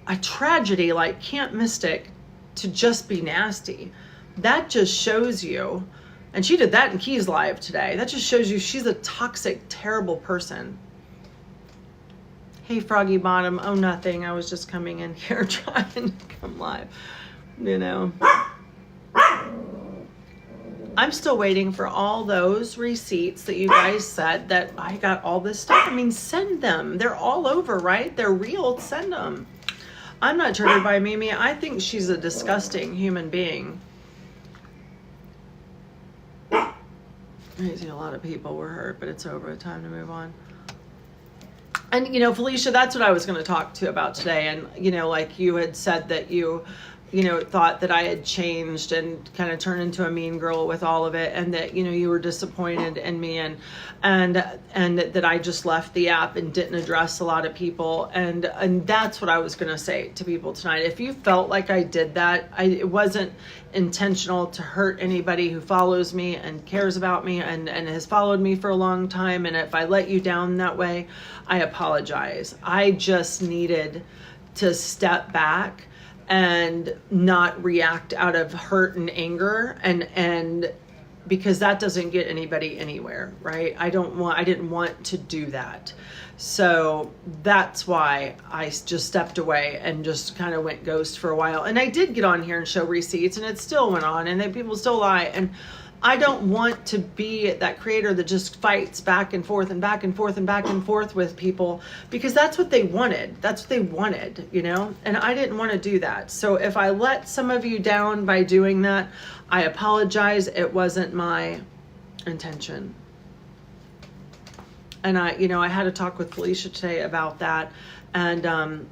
a tragedy like Camp Mystic to just be nasty. That just shows you. And she did that in Key's live today. That just shows you she's a toxic, terrible person. Hey, Froggy Bottom. Oh, nothing. I was just coming in here trying to come live. You know. I'm still waiting for all those receipts that you guys said that I got all this stuff. I mean, send them. They're all over, right? They're real. Send them. I'm not triggered by Mimi. I think she's a disgusting human being. I see a lot of people were hurt, but it's over. Time to move on. And, you know, Felicia, that's what I was going to talk to about today. And, you know, like you had said that you thought that I had changed and kind of turned into a mean girl with all of it. And that, you know, you were disappointed in me and that I just left the app and didn't address a lot of people. And that's what I was going to say to people tonight. If you felt like I did that, it wasn't intentional to hurt anybody who follows me and cares about me and has followed me for a long time. And if I let you down that way, I apologize. I just needed to step back and not react out of hurt and anger and because that doesn't get anybody anywhere, right? I didn't want to do that. So that's why I just stepped away and just kind of went ghost for a while. And I did get on here and show receipts, and it still went on, and then people still lie. And I don't want to be that creator that just fights back and forth and back and forth and back and forth with people, because that's what they wanted. That's what they wanted, you know? And I didn't want to do that. So if I let some of you down by doing that, I apologize. It wasn't my intention. And I had a talk with Felicia today about that. And, and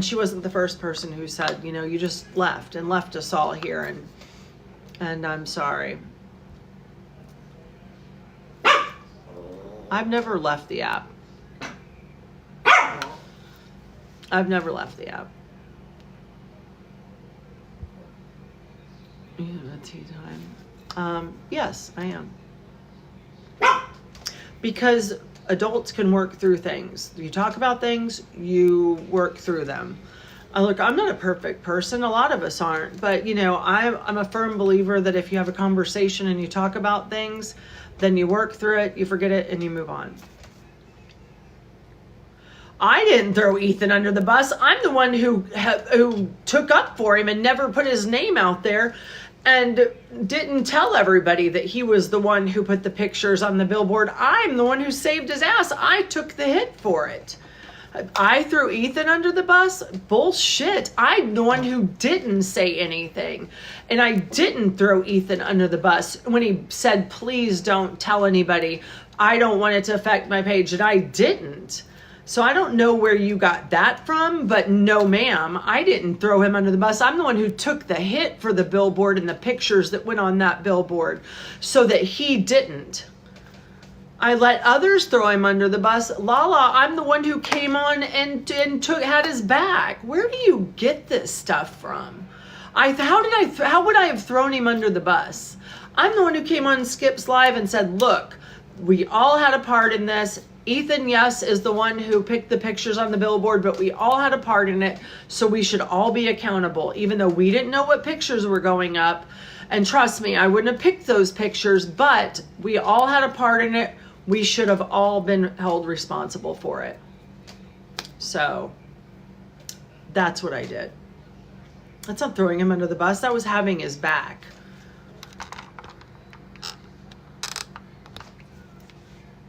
she wasn't the first person who said, you just left us all here. And I'm sorry. I've never left the app. I've never left the app. Yeah, tea time. Yes, I am. Because adults can work through things. You talk about things, you work through them. Look, I'm not a perfect person. A lot of us aren't. But, I'm a firm believer that if you have a conversation and you talk about things, then you work through it, you forget it, and you move on. I didn't throw Ethan under the bus. I'm the one who took up for him and never put his name out there, and didn't tell everybody that he was the one who put the pictures on the billboard. I'm the one who saved his ass. I took the hit for it. I threw Ethan under the bus? Bullshit. I'm the one who didn't say anything. And I didn't throw Ethan under the bus when he said, please don't tell anybody. I don't want it to affect my page. And I didn't. So I don't know where you got that from, but no, ma'am, I didn't throw him under the bus. I'm the one who took the hit for the billboard and the pictures that went on that billboard so that he didn't. I let others throw him under the bus. Lala, I'm the one who came on and had his back. Where do you get this stuff from? How would I have thrown him under the bus? I'm the one who came on Skip's Live and said, look, we all had a part in this. Ethan, yes, is the one who picked the pictures on the billboard, but we all had a part in it, so we should all be accountable, even though we didn't know what pictures were going up. And trust me, I wouldn't have picked those pictures, but we all had a part in it. We should have all been held responsible for it. So that's what I did. That's not throwing him under the bus. That was having his back.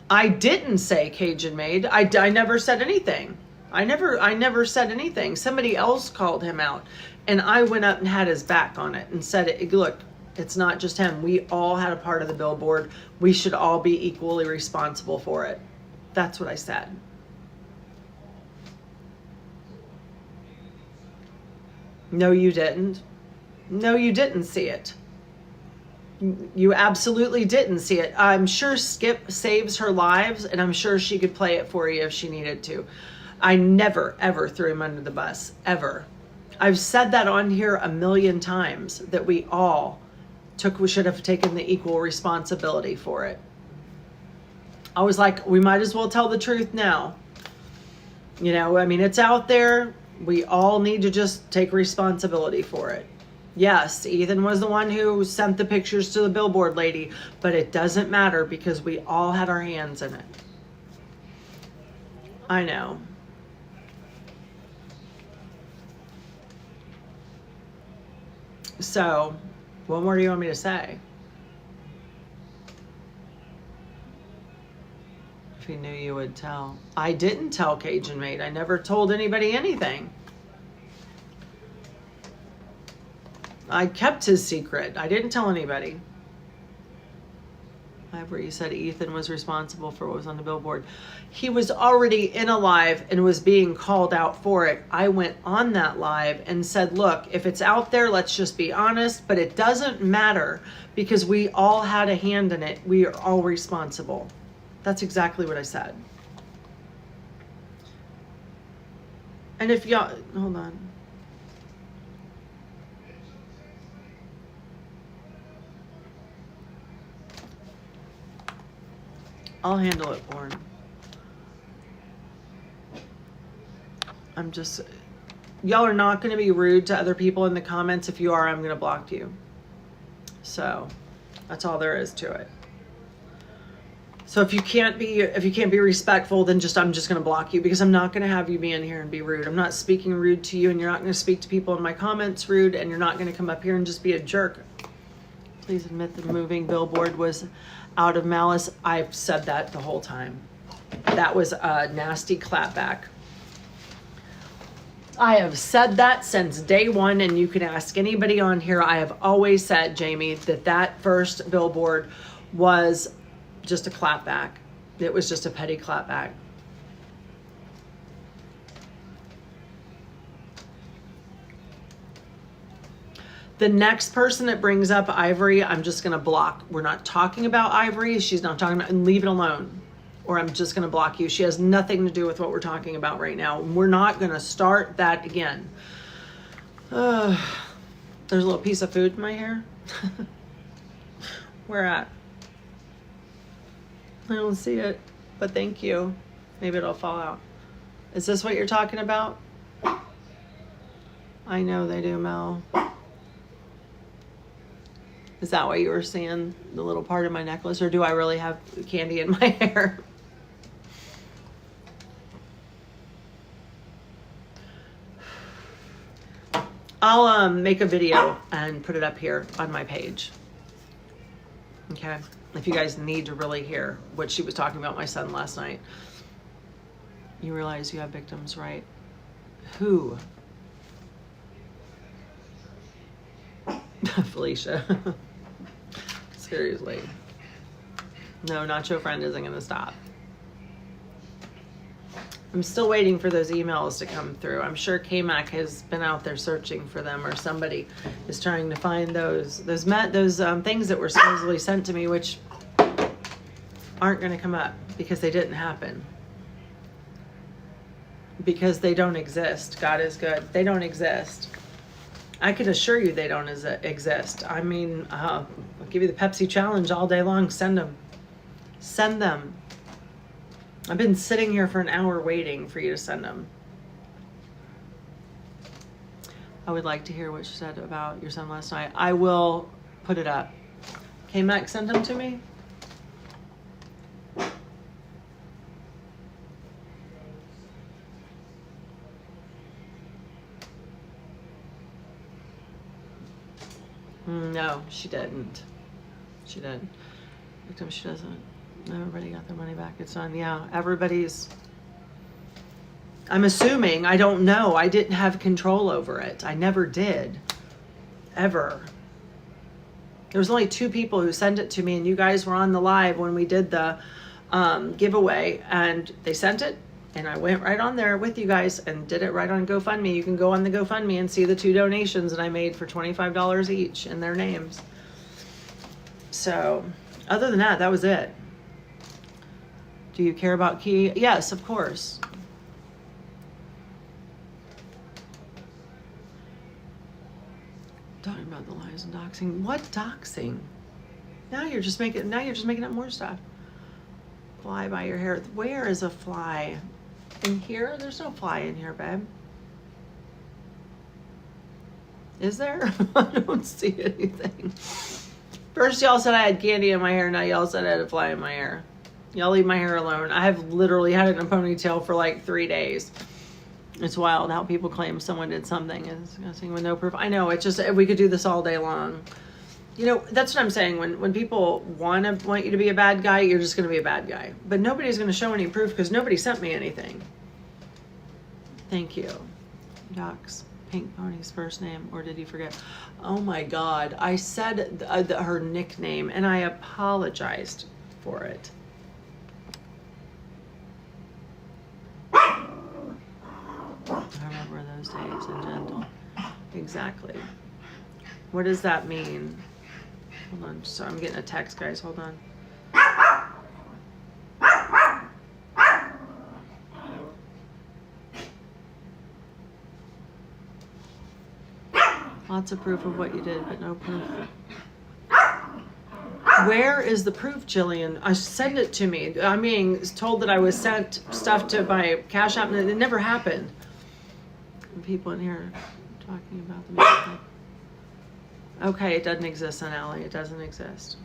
I didn't say Cajun Maid. I never said anything. I never said anything. Somebody else called him out, and I went up and had his back on it and said, look, it's not just him. We all had a part of the billboard. We should all be equally responsible for it. That's what I said. No, you didn't. No, you didn't see it. You absolutely didn't see it. I'm sure Skip saves her lives, and I'm sure she could play it for you if she needed to. I never, ever threw him under the bus, ever. I've said that on here 1,000,000 times, that we should have taken the equal responsibility for it. I was like, we might as well tell the truth now. It's out there. We all need to just take responsibility for it. Yes, Ethan was the one who sent the pictures to the billboard lady, but it doesn't matter because we all had our hands in it. I know. So, what more do you want me to say? If you knew, you would tell. I didn't tell Cajun Maid. I never told anybody anything. I kept his secret. I didn't tell anybody. Where you said Ethan was responsible for what was on the billboard. He was already in a live and was being called out for it. I went on that live and said, look, if it's out there, let's just be honest, but it doesn't matter because we all had a hand in it. We are all responsible. That's exactly what I said. And if y'all, hold on. I'll handle it, Born. Y'all are not going to be rude to other people in the comments. If you are, I'm going to block you. So that's all there is to it. So if you can't be respectful, then I'm just going to block you, because I'm not going to have you be in here and be rude. I'm not speaking rude to you, and you're not going to speak to people in my comments rude, and you're not going to come up here and just be a jerk. Please admit the moving billboard was out of malice. I've said that the whole time. That was a nasty clapback. I have said that since day one, and you can ask anybody on here. I have always said, Jamie, that first billboard was just a clapback. It was just a petty clapback. The next person that brings up Ivory, I'm just going to block. We're not talking about Ivory. She's not talking about, and leave it alone. Or I'm just going to block you. She has nothing to do with what we're talking about right now. We're not going to start that again. There's a little piece of food in my hair. Where at? I don't see it, but thank you. Maybe it'll fall out. Is this what you're talking about? I know they do, Mel. Is that why you were seeing the little part of my necklace, or do I really have candy in my hair? I'll make a video and put it up here on my page. Okay? If you guys need to really hear what she was talking about my son last night. You realize you have victims, right? Who? Felicia. Seriously. No, Nacho Friend isn't going to stop. I'm still waiting for those emails to come through. I'm sure K-Mac has been out there searching for them, or somebody is trying to find those things that were supposedly sent to me, which aren't going to come up because they didn't happen. Because they don't exist. God is good. They don't exist. I can assure you they don't exist. I mean, I'll give you the Pepsi challenge all day long. Send them. Send them. I've been sitting here for an hour waiting for you to send them. I would like to hear what you said about your son last night. I will put it up. K-Mac sent them to me? No, she didn't. She didn't. Victim, she doesn't. Everybody got their money back. It's done. Yeah, everybody's. I'm assuming. I don't know. I didn't have control over it. I never did. Ever. There was only 2 people who sent it to me, and you guys were on the live when we did the giveaway, and they sent it, and I went right on there with you guys and did it right on GoFundMe. You can go on the GoFundMe and see the 2 donations that I made for $25 each in their names. So, other than that, that was it. Do you care about Key? Yes, of course. Talking about the lies and doxing. What doxing? Now you're just making up more stuff. Fly by your hair. Where is a fly? In here? There's no fly in here, babe. Is there? I don't see anything. First y'all said I had candy in my hair, now y'all said I had a fly in my hair. Y'all leave my hair alone. I have literally had it in a ponytail for like 3 days. It's wild how people claim someone did something and discussing with no proof. I know, it's just, we could do this all day long. You know, that's what I'm saying. When people want you to be a bad guy, you're just going to be a bad guy. But nobody's going to show any proof because nobody sent me anything. Thank you. Docs, Pink Pony's first name, or did he forget? Oh my God. I said her nickname and I apologized for it. I remember those days and gentle. Exactly. What does that mean? Hold on. So I'm getting a text, guys. Hold on. Lots of proof of what you did, but no proof. Where is the proof, Jillian? Send it to me. I'm being told that I was sent stuff to my Cash App, and it never happened. People in here talking about the music. Okay, it doesn't exist on Allie. It doesn't exist.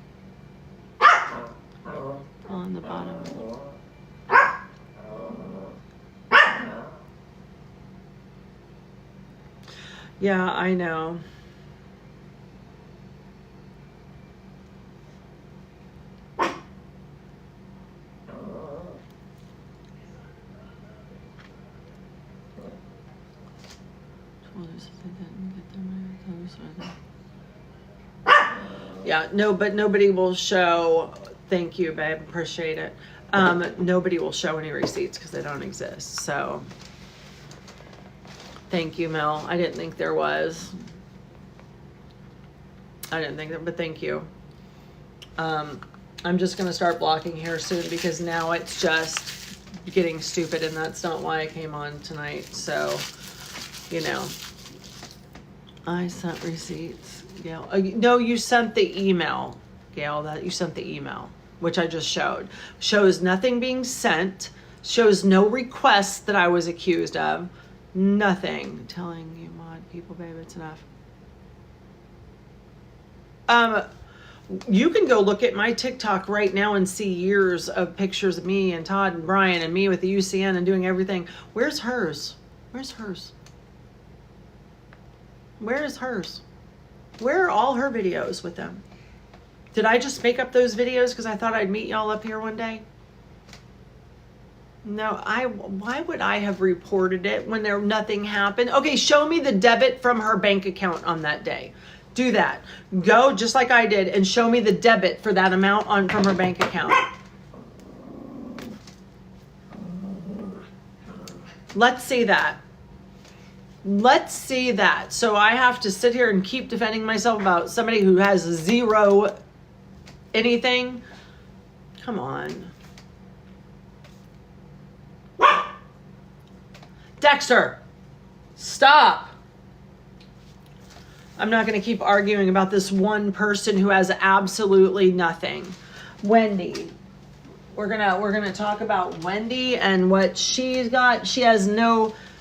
On the bottom. Yeah, I know. Yeah, no, but nobody will show. Thank you, babe. Appreciate it. Nobody will show any receipts because they don't exist. So, thank you, Mel. I didn't think there was. I didn't think that, but thank you. I'm just gonna start blocking here soon because now it's just getting stupid, and that's not why I came on tonight. So, you know, I sent receipts. Gail, no, you sent the email, Gail. That you sent the email, which I just showed. Shows nothing being sent. Shows no requests that I was accused of. Nothing. Telling you, mod people, babe, it's enough. You can go look at my TikTok right now and see years of pictures of me and Todd and Brian and me with the UCN and doing everything. Where's hers? Where's hers? Where is hers? Where are all her videos with them? Did I just make up those videos because I thought I'd meet y'all up here one day? No, why would I have reported it when nothing happened? Okay, show me the debit from her bank account on that day. Do that. Go just like I did and show me the debit for that amount from her bank account. Let's see that. Let's see that. So I have to sit here and keep defending myself about somebody who has zero anything. Come on. Dexter, stop. I'm not going to keep arguing about this one person who has absolutely nothing. Wendy. We're going to talk about Wendy and what she's got. She has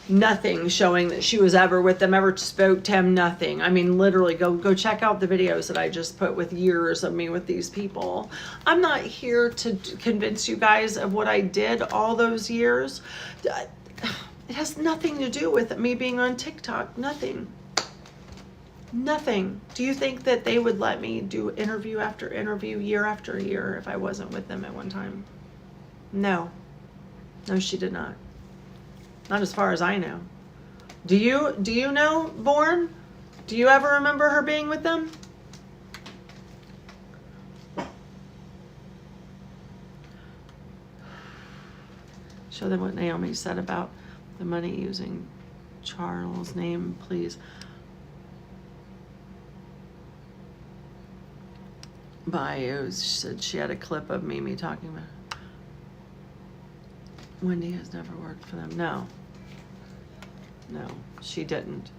nothing showing that she was ever with them, ever spoke to him, nothing. I mean, literally, go check out the videos that I just put with years of me with these people. I'm not here to convince you guys of what I did all those years. It has nothing to do with me being on TikTok. Nothing. Nothing. Do you think that they would let me do interview after interview, year after year, if I wasn't with them at one time? No. No, she did not. Not as far as I know. Do you know, Born? Do you ever remember her being with them? Show them what Naomi said about the money using Charles' name, please. Bio said she had a clip of Mimi talking about Wendy has never worked for them. No, she didn't.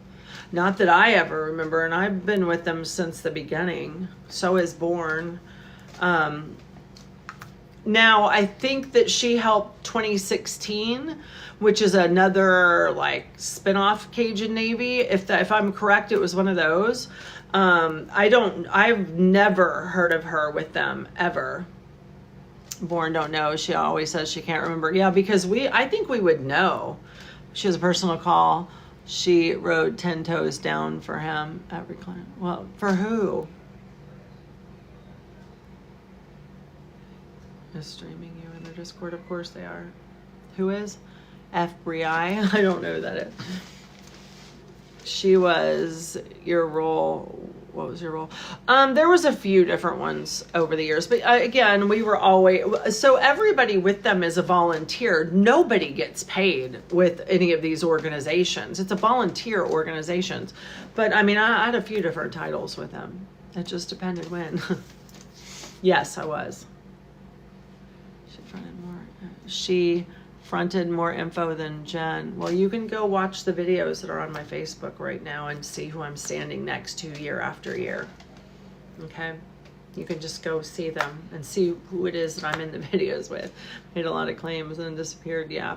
Not that I ever remember, and I've been with them since the beginning. So is Born. Now, I think that she helped 2016, which is another like spinoff Cajun Navy. If I'm correct, it was one of those. I've never heard of her with them ever. Born don't know. She always says she can't remember. Yeah, because I think we would know. She has a personal call. She rode 10 toes down for him at Recline. Well, for who? Is streaming you in their Discord? Of course they are. Who is? FBI? I don't know that it. She was your role. What was your role? There was a few different ones over the years, but again, we were always, so everybody with them is a volunteer. Nobody gets paid with any of these organizations. It's a volunteer organizations. But I mean, I had a few different titles with them. It just depended when. Yes, I was. She fronted more info than Jen. Well, you can go watch the videos that are on my Facebook right now and see who I'm standing next to year after year. Okay? You can just go see them and see who it is that I'm in the videos with. Made a lot of claims and then disappeared. Yeah.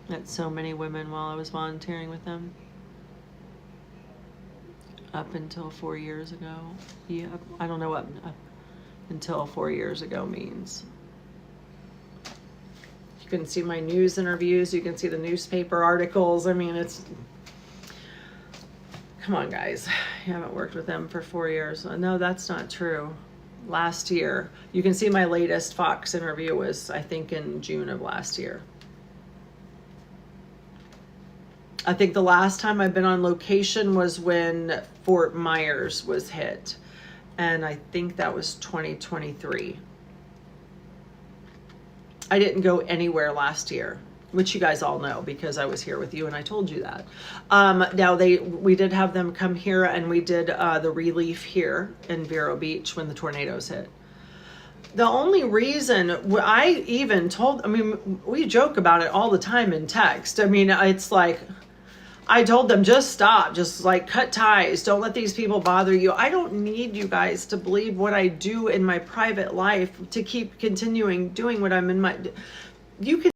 Met so many women while I was volunteering with them. Up until 4 years ago. Yeah, I don't know what up until 4 years ago means. You can see my news interviews. You can see the newspaper articles. I mean, it's... Come on, guys. You haven't worked with them for 4 years. No, that's not true. Last year. You can see my latest Fox interview was, I think, in June of last year. I think the last time I've been on location was when Fort Myers was hit. And I think that was 2023. I didn't go anywhere last year, which you guys all know because I was here with you and I told you that. Now we did have them come here and we did the relief here in Vero Beach when the tornadoes hit. The only reason I even told, I mean, we joke about it all the time in text. I mean, it's like, I told them, just stop, just like cut ties. Don't let these people bother you. I don't need you guys to believe what I do in my private life to keep continuing doing what I'm in my, you can